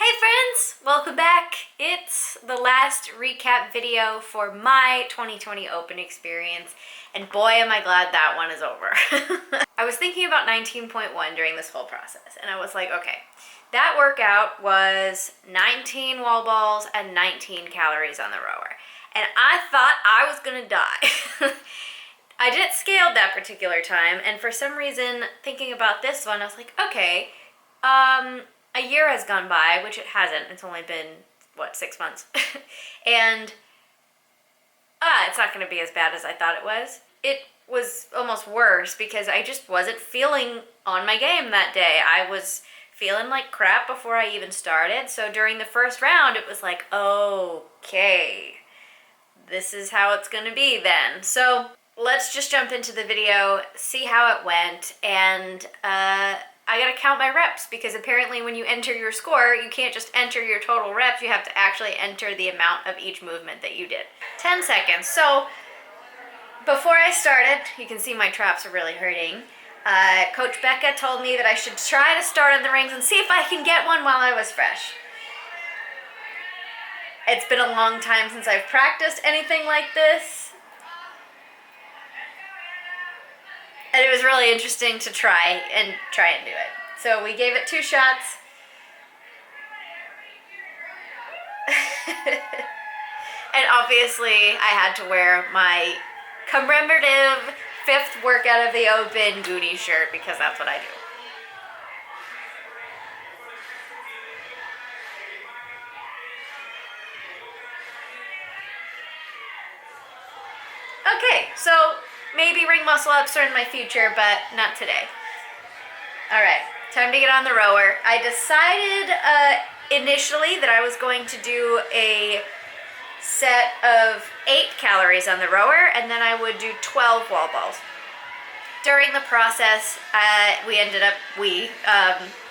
Hey friends, welcome back. It's the last recap video for my 2020 Open experience, and boy am I glad that one is over. I was thinking about 19.1 during this whole process, and I was like, okay, that workout was 19 wall balls and 19 calories on the rower, and I thought I was gonna die. I didn't scale that particular time, and for some reason, thinking about this one, I was like, okay, a year has gone by, which it hasn't. It's only been, 6 months? And it's not going to be as bad as I thought it was. It was almost worse because I just wasn't feeling on my game that day. I was feeling like crap before I even started. So during the first round, it was like, okay, this is how it's going to be then. So let's just jump into the video, see how it went, and I gotta count my reps because apparently when you enter your score, you can't just enter your total reps, you have to actually enter the amount of each movement that you did. 10 seconds. So before I started, you can see my traps are really hurting. Coach Becca told me that I should try to start on the rings and see if I can get one while I was fresh. It's been a long time since I've practiced anything like this. And it was really interesting to try and do it. So we gave it 2 shots. And obviously I had to wear my commemorative 5th workout of the Open Goonie shirt because that's what I do. Okay, so maybe ring muscle ups are in my future, but not today. All right, time to get on the rower. I decided initially that I was going to do a set of 8 calories on the rower, and then I would do 12 wall balls. During the process,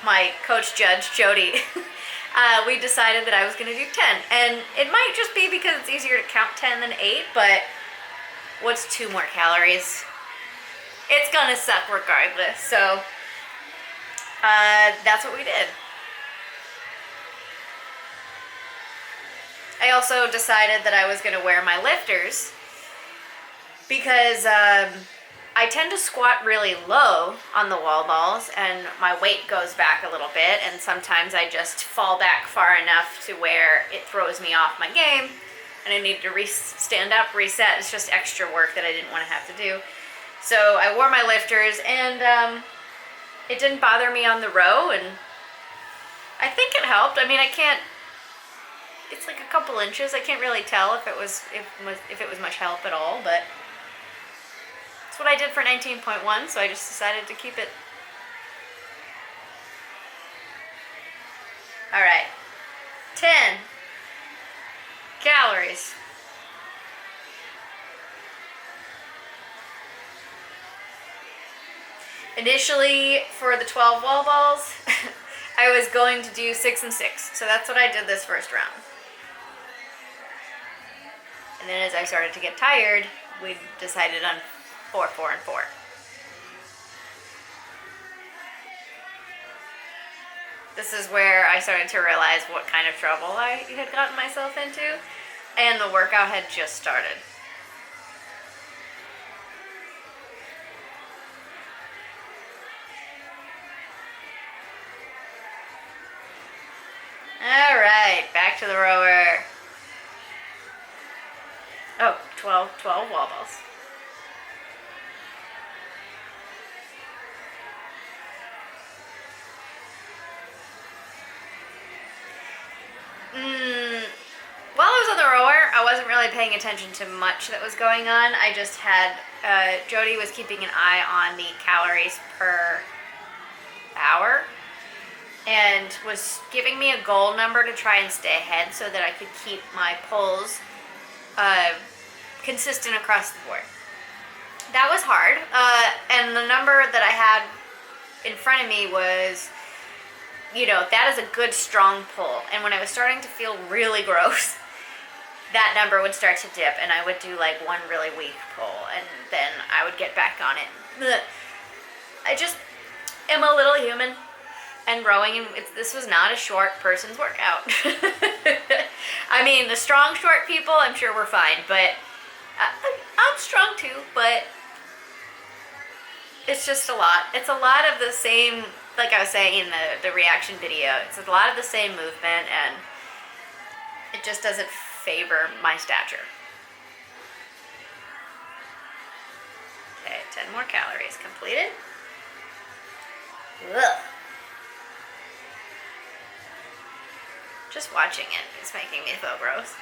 my coach judge, Jody, we decided that I was going to do 10. And it might just be because it's easier to count 10 than 8, but what's 2 more calories? It's gonna suck regardless, so that's what we did. I also decided that I was gonna wear my lifters because I tend to squat really low on the wall balls and my weight goes back a little bit, and sometimes I just fall back far enough to where it throws me off my game and I need to stand up, reset. It's just extra work that I didn't want to have to do. So I wore my lifters, and it didn't bother me on the row, and I think it helped. I mean, it's like a couple inches. I can't really tell if it was much help at all, but that's what I did for 19.1, so I just decided to keep it. All right, 10 calories. Initially, for the 12 wall balls, I was going to do 6 and 6. So that's what I did this first round. And then as I started to get tired, we decided on 4, 4, and 4. This is where I started to realize what kind of trouble I had gotten myself into, and the workout had just started. All right, back to the rower. Oh, 12 wall balls. While I was on the rower, I wasn't really paying attention to much that was going on. I just had, Jody was keeping an eye on the calories per hour and was giving me a goal number to try and stay ahead so that I could keep my pulls consistent across the board. That was hard, and the number that I had in front of me was, that is a good strong pull. And when I was starting to feel really gross, that number would start to dip, and I would do like one really weak pull, and then I would get back on it. I just am a little human. And rowing, this was not a short person's workout. I mean, the strong short people, I'm sure we're fine, but I'm strong too, but it's just a lot. It's a lot of the same, like I was saying in the reaction video, it's a lot of the same movement, and it just doesn't favor my stature. Okay, 10 more calories completed. Ugh. Just watching it is making me feel gross.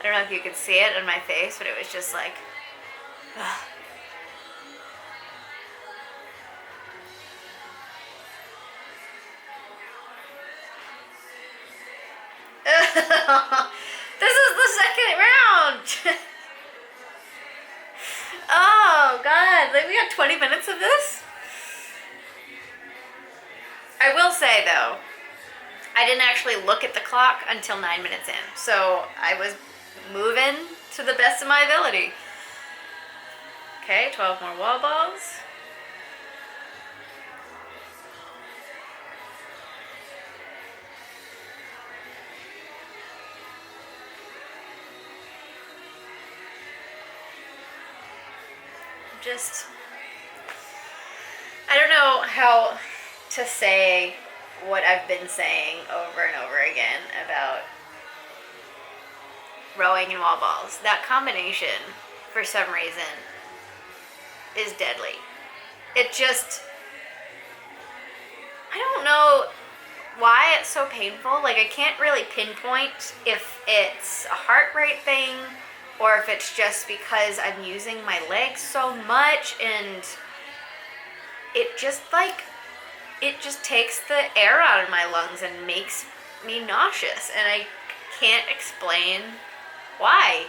I don't know if you could see it on my face, but it was just like, ugh. This is the second round. Oh God, like we got 20 minutes of this. I will say though, I didn't actually look at the clock until 9 minutes in, so I was moving to the best of my ability. Okay, 12 more wall balls. Just, I don't know how to say what I've been saying over and over again about rowing and wall balls. That combination, for some reason, is deadly. It just, I don't know why it's so painful. Like, I can't really pinpoint if it's a heart rate thing or if it's just because I'm using my legs so much, and it just takes the air out of my lungs and makes me nauseous, and I can't explain why.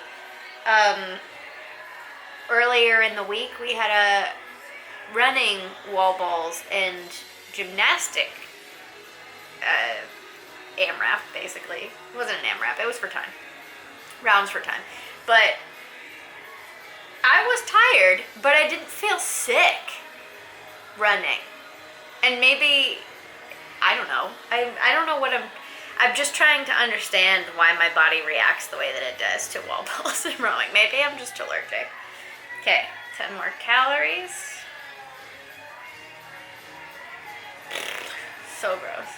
Earlier in the week we had a running wall balls and gymnastic AMRAP, basically. It wasn't an AMRAP, it was for time. Rounds for time. But I was tired, but I didn't feel sick running. And maybe, I don't know. I don't know what I'm just trying to understand why my body reacts the way that it does to wall balls and rowing. Maybe I'm just allergic. Okay, 10 more calories. So gross.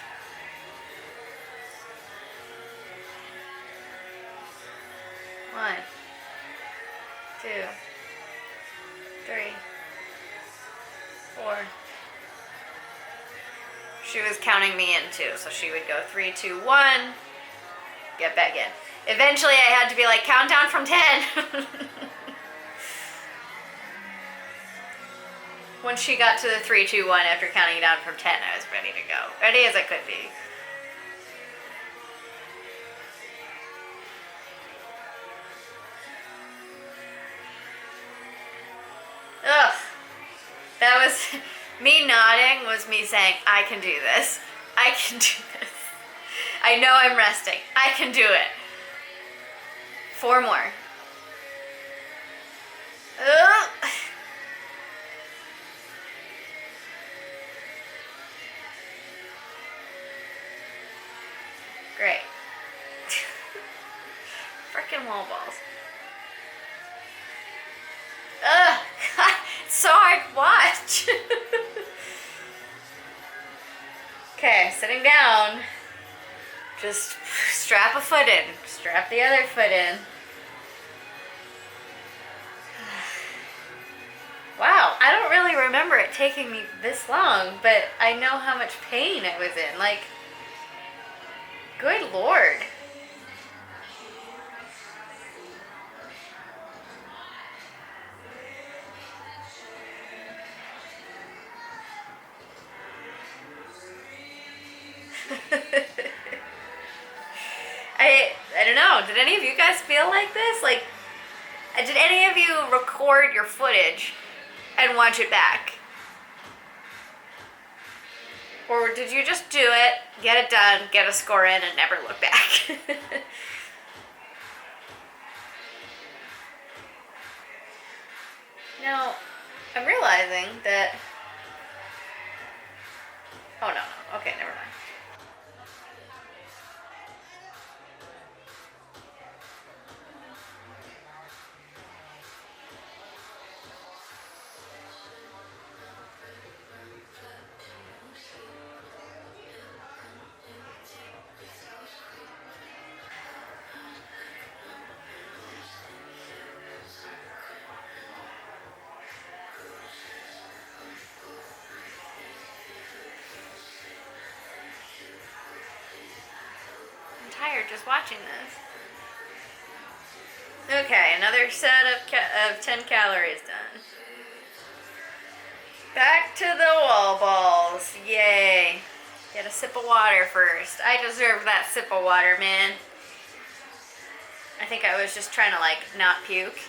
One, 2, 3, 4. She was counting me in too, so she would go 3, 2, 1, get back in. Eventually I had to be like, count down from 10. Once she got to the 3, 2, 1 after counting down from 10, I was ready to go. Ready as I could be. Ugh. That was, me nodding was me saying, I can do this. I can do this. I know I'm resting. I can do it. 4 more. Ugh. Great. Frickin' wall balls. Ugh. It's so hard to watch. Okay, sitting down. Just strap a foot in. Strap the other foot in. Wow, I don't really remember it taking me this long, but I know how much pain I was in. Like, good Lord. I don't know. Did any of you guys feel like this? Like, did any of you record your footage and watch it back? Or did you just do it, get it done, get a score in, and never look back? Now, I'm realizing that... Oh, no. Okay, never mind. I'm tired just watching this. Okay, another set of 10 calories done. Back to the wall balls. Yay. Get a sip of water first. I deserve that sip of water, man. I think I was just trying to, like, not puke.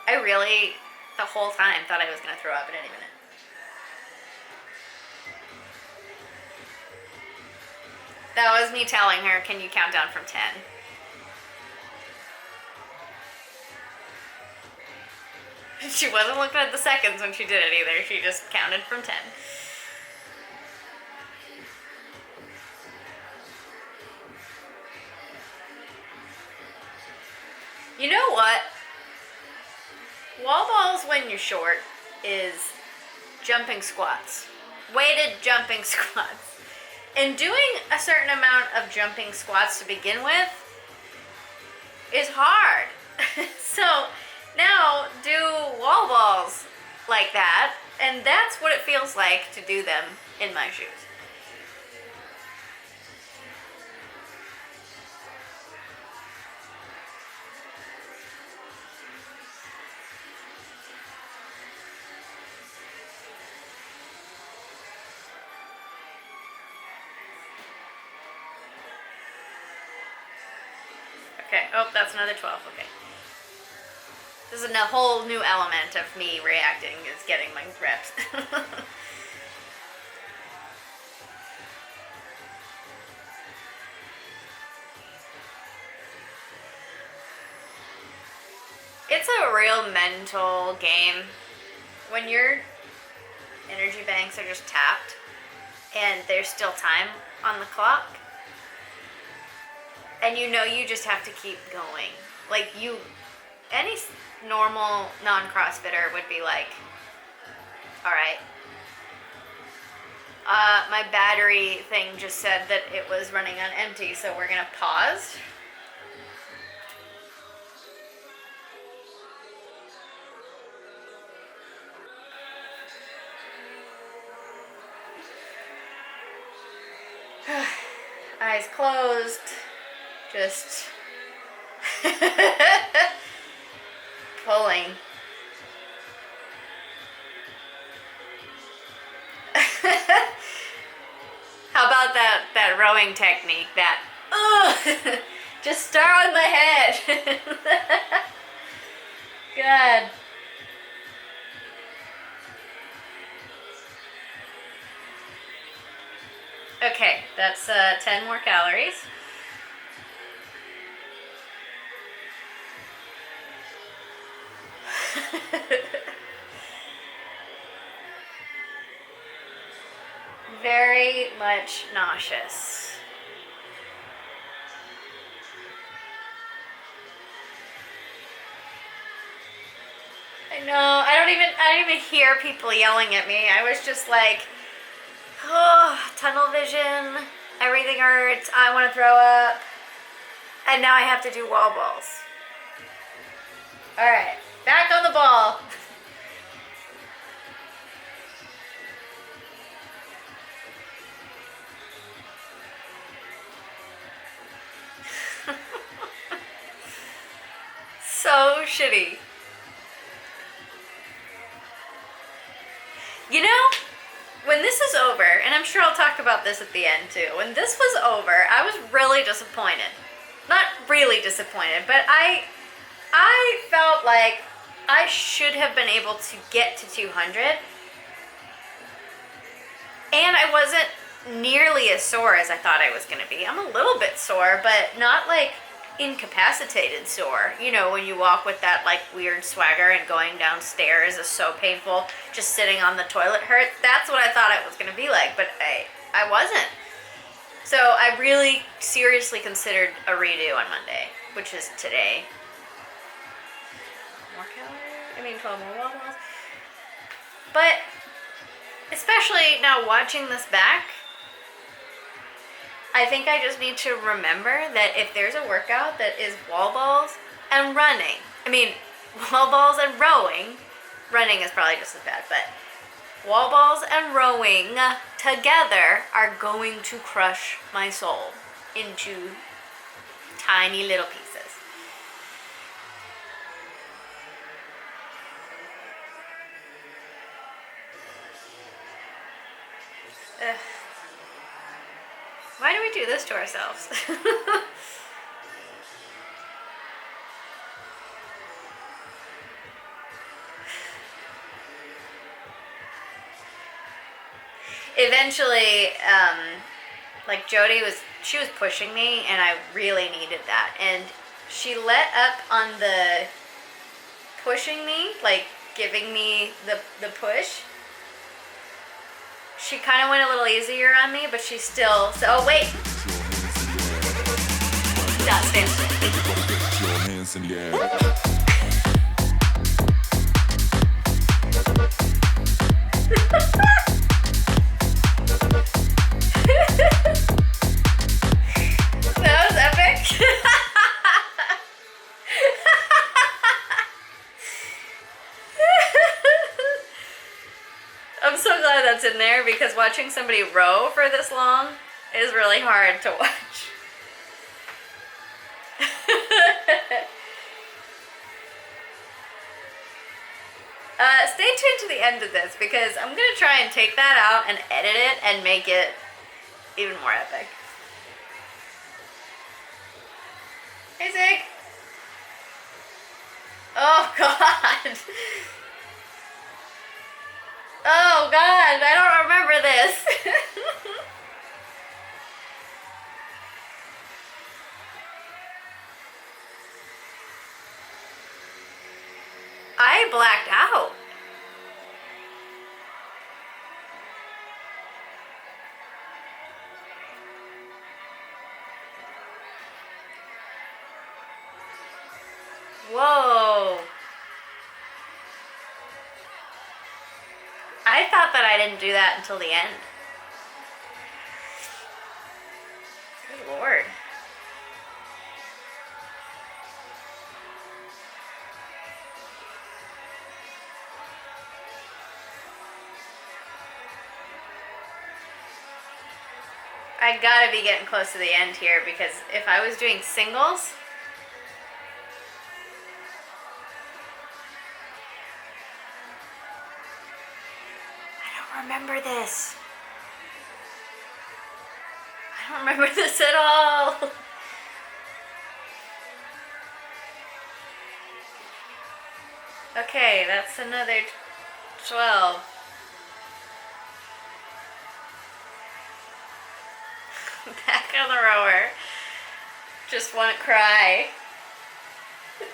I really, the whole time, thought I was going to throw up at any minute. That was me telling her, can you count down from 10? She wasn't looking at the seconds when she did it either. She just counted from 10. You know what? Wall balls when you're short is jumping squats. Weighted jumping squats. And doing a certain amount of jumping squats to begin with is hard. So now do wall balls like that, and that's what it feels like to do them in my shoes. Okay, oh, that's another 12, okay. This is a whole new element of me reacting, is getting my reps. It's a real mental game. When your energy banks are just tapped and there's still time on the clock, and you know you just have to keep going. Like any normal non-CrossFitter would be like, all right, my battery thing just said that it was running on empty, so we're gonna pause. Eyes closed, just pulling. How about that rowing technique? That just start with my head. Good. Okay, that's 10 more calories. Very much nauseous. I know, I don't even hear people yelling at me. I was just like, oh, tunnel vision, everything hurts, I want to throw up, and now I have to do wall balls. All right, back on the ball. So shitty. You know, when this is over, and I'm sure I'll talk about this at the end too, when this was over, I was really disappointed. Not really disappointed, but I felt like I should have been able to get to 200 And I wasn't nearly as sore as I thought I was gonna be. I'm a little bit sore, but not like incapacitated sore. You know, when you walk with that like weird swagger and going downstairs is so painful, just sitting on the toilet hurts. That's what I thought it was gonna be like, but I wasn't. So I really seriously considered a redo on Monday, which is today. More calories? 12 more wall balls. But especially now watching this back, I think I just need to remember that if there's a workout that is wall balls and running, wall balls and rowing, running is probably just as bad, but wall balls and rowing together are going to crush my soul into tiny little pieces. Ugh. Why do we do this to ourselves? Eventually, like Jody she was pushing me and I really needed that. And she let up on the pushing me, like giving me the push. She kind of went a little easier on me, but she still, oh wait. That stands. That was epic. I'm so glad that's in there because watching somebody row for this long is really hard to watch. Stay tuned to the end of this because I'm going to try and take that out and edit it and make it even more epic. Hey, Zig. Oh, God. Oh, God. I don't remember this. I blacked out. Whoa. I thought that I didn't do that until the end. Good Lord. I gotta be getting close to the end here because if I was doing singles, I don't remember this. I don't remember this at all. Okay, that's another 12. Back on the rower. Just want to cry.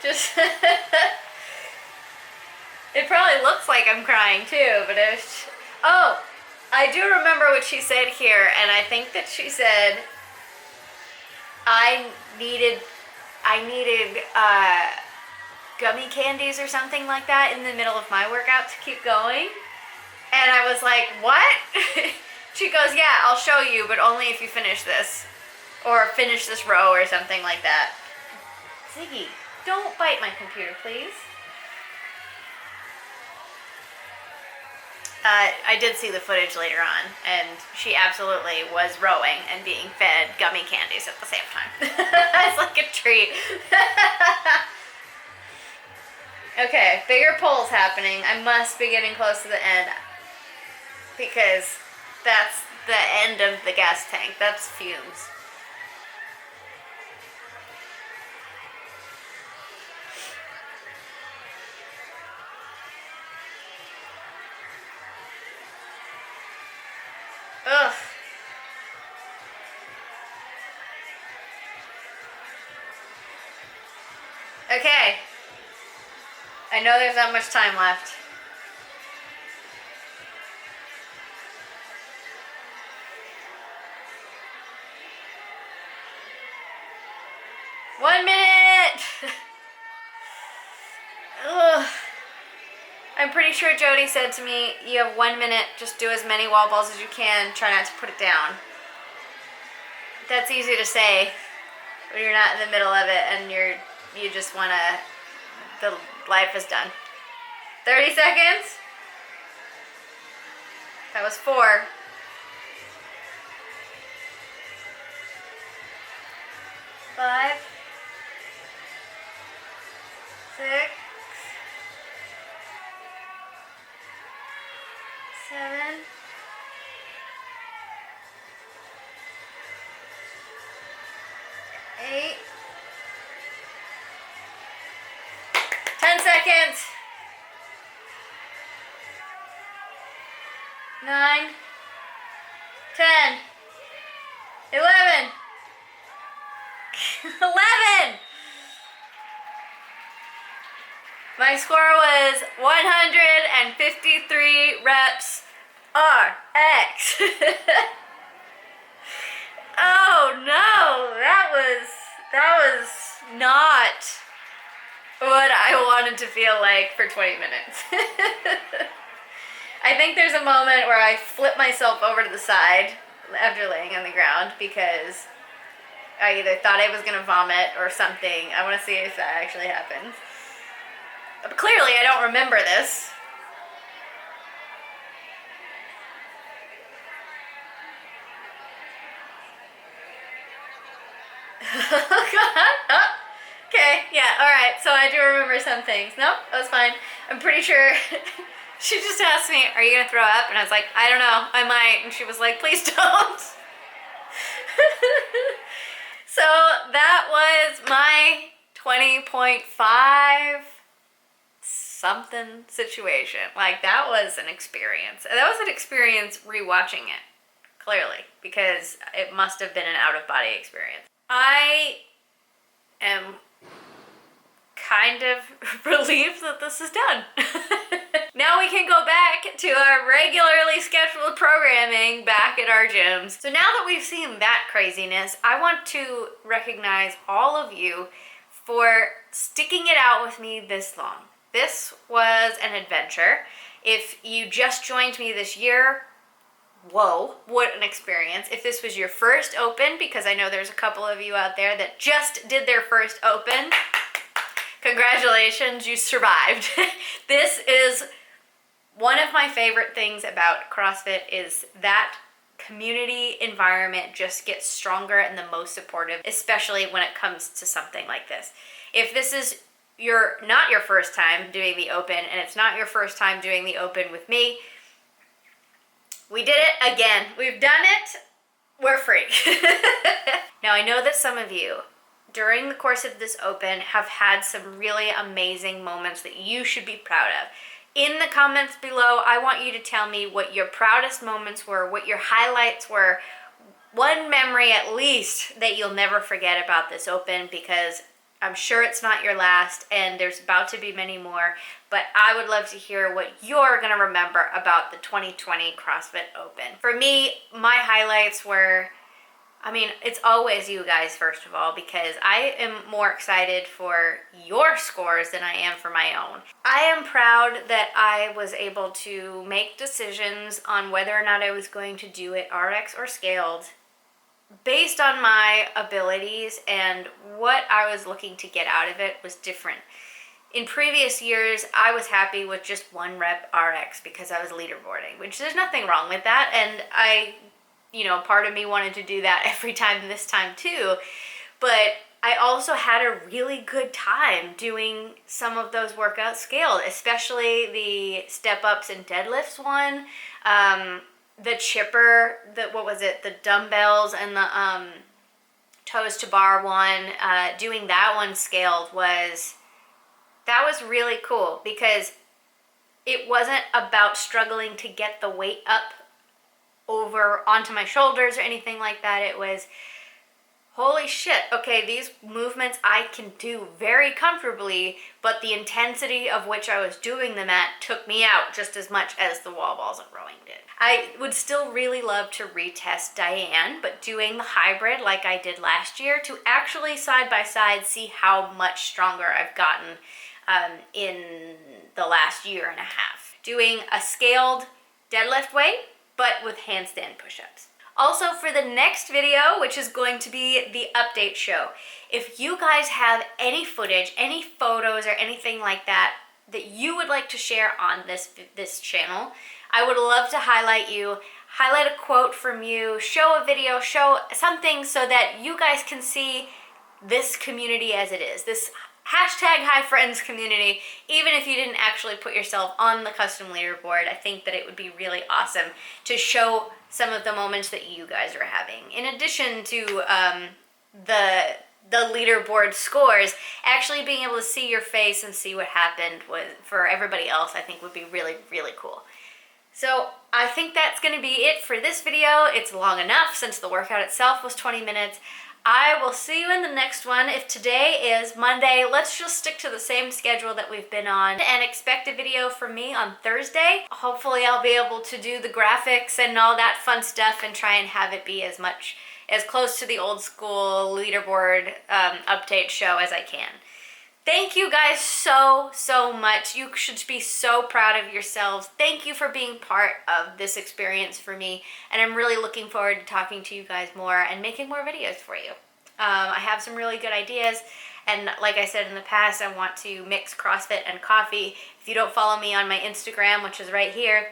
Just it probably looks like I'm crying too, but it's... Oh, I do remember what she said here, and I think that she said I needed gummy candies or something like that in the middle of my workout to keep going. And I was like, what? She goes, yeah, I'll show you, but only if you finish this. Or finish this row or something like that. Ziggy, don't bite my computer, please. I did see the footage later on, and she absolutely was rowing and being fed gummy candies at the same time. It's like a treat. Okay, bigger pulls happening. I must be getting close to the end because that's the end of the gas tank. That's fumes. Okay. I know there's not much time left. One minute! Ugh. I'm pretty sure Jody said to me, you have 1 minute, just do as many wall balls as you can, try not to put it down. That's easy to say when you're not in the middle of it and you just wanna, the life is done. 30 seconds. That was 4. 5. 6. 7. 8. 10 seconds. 9. 10. 11. 11. My score was 153 reps RX. Oh no, that was not what I wanted to feel like for 20 minutes. I think there's a moment where I flip myself over to the side after laying on the ground because I either thought I was going to vomit or something. I want to see if that actually happens. But clearly I don't remember this. Oh God. Oh. Okay, yeah, alright, so I do remember some things. No, that was fine. I'm pretty sure she just asked me, are you gonna throw up? And I was like, I don't know, I might. And she was like, please don't. So that was my 20.5 something situation. Like, that was an experience. That was an experience rewatching it, clearly, because it must have been an out-of-body experience. I am kind of relieved that this is done. Now we can go back to our regularly scheduled programming back at our gyms. So now that we've seen that craziness, I want to recognize all of you for sticking it out with me this long. This was an adventure. If you just joined me this year, whoa, what an experience. If this was your first open, because I know there's a couple of you out there that just did their first open, congratulations, you survived. This is one of my favorite things about CrossFit is that community environment just gets stronger and the most supportive, especially when it comes to something like this. If this is not your first time doing the open and it's not your first time doing the open with me, we did it again. We've done it. We're free. Now, I know that some of you during the course of this open have had some really amazing moments that you should be proud of. In the comments below, I want you to tell me what your proudest moments were, what your highlights were, one memory at least that you'll never forget about this open, because I'm sure it's not your last and there's about to be many more, but I would love to hear what you're gonna remember about the 2020 CrossFit Open. For me, my highlights were, I mean, it's always you guys, first of all, because I am more excited for your scores than I am for my own. I am proud that I was able to make decisions on whether or not I was going to do it RX or scaled based on my abilities, and what I was looking to get out of it was different. In previous years, I was happy with just 1 rep RX because I was leaderboarding, which there's nothing wrong with that, and part of me wanted to do that every time this time too, but I also had a really good time doing some of those workouts scaled, especially the step ups and deadlifts one, the chipper, the dumbbells and the toes to bar one, doing that one scaled was really cool because it wasn't about struggling to get the weight up over onto my shoulders or anything like that. It was holy shit, okay, these movements I can do very comfortably, but the intensity of which I was doing them at took me out just as much as the wall balls and rowing did. I would still really love to retest Diane, but doing the hybrid like I did last year to actually side by side see how much stronger I've gotten in the last year and a half. Doing a scaled deadlift weight, but with handstand push-ups. Also for the next video, which is going to be the update show, if you guys have any footage, any photos or anything like that that you would like to share on this channel, I would love to highlight you, highlight a quote from you, show a video, show something so that you guys can see this community as it is, this hashtag High Friends community. Even if you didn't actually put yourself on the custom leaderboard, I think that it would be really awesome to show some of the moments that you guys are having. In addition to the leaderboard scores, actually being able to see your face and see what happened for everybody else, I think would be really, really cool. So I think that's going to be it for this video. It's long enough since the workout itself was 20 minutes. I will see you in the next one. If today is Monday, let's just stick to the same schedule that we've been on and expect a video from me on Thursday. Hopefully I'll be able to do the graphics and all that fun stuff and try and have it be as close to the old school leaderboard update show as I can. Thank you guys so much. You should be so proud of yourselves. Thank you for being part of this experience for me, and I'm really looking forward to talking to you guys more and making more videos for you. I have some really good ideas, and like I said in the past, I want to mix CrossFit and coffee. If you don't follow me on my Instagram, which is right here,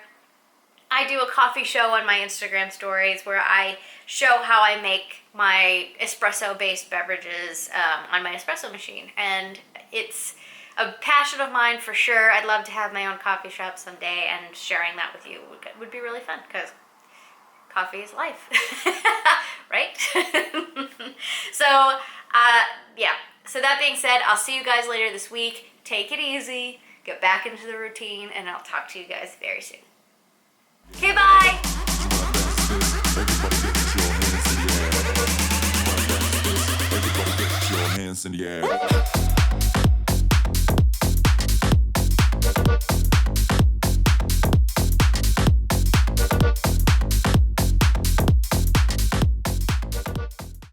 I do a coffee show on my Instagram stories where I show how I make my espresso-based beverages on my espresso machine. And it's a passion of mine for sure. I'd love to have my own coffee shop someday, and sharing that with you would be really fun because coffee is life, right? So, yeah. So that being said, I'll see you guys later this week. Take it easy, get back into the routine, and I'll talk to you guys very soon. Okay, bye! Hands in the air.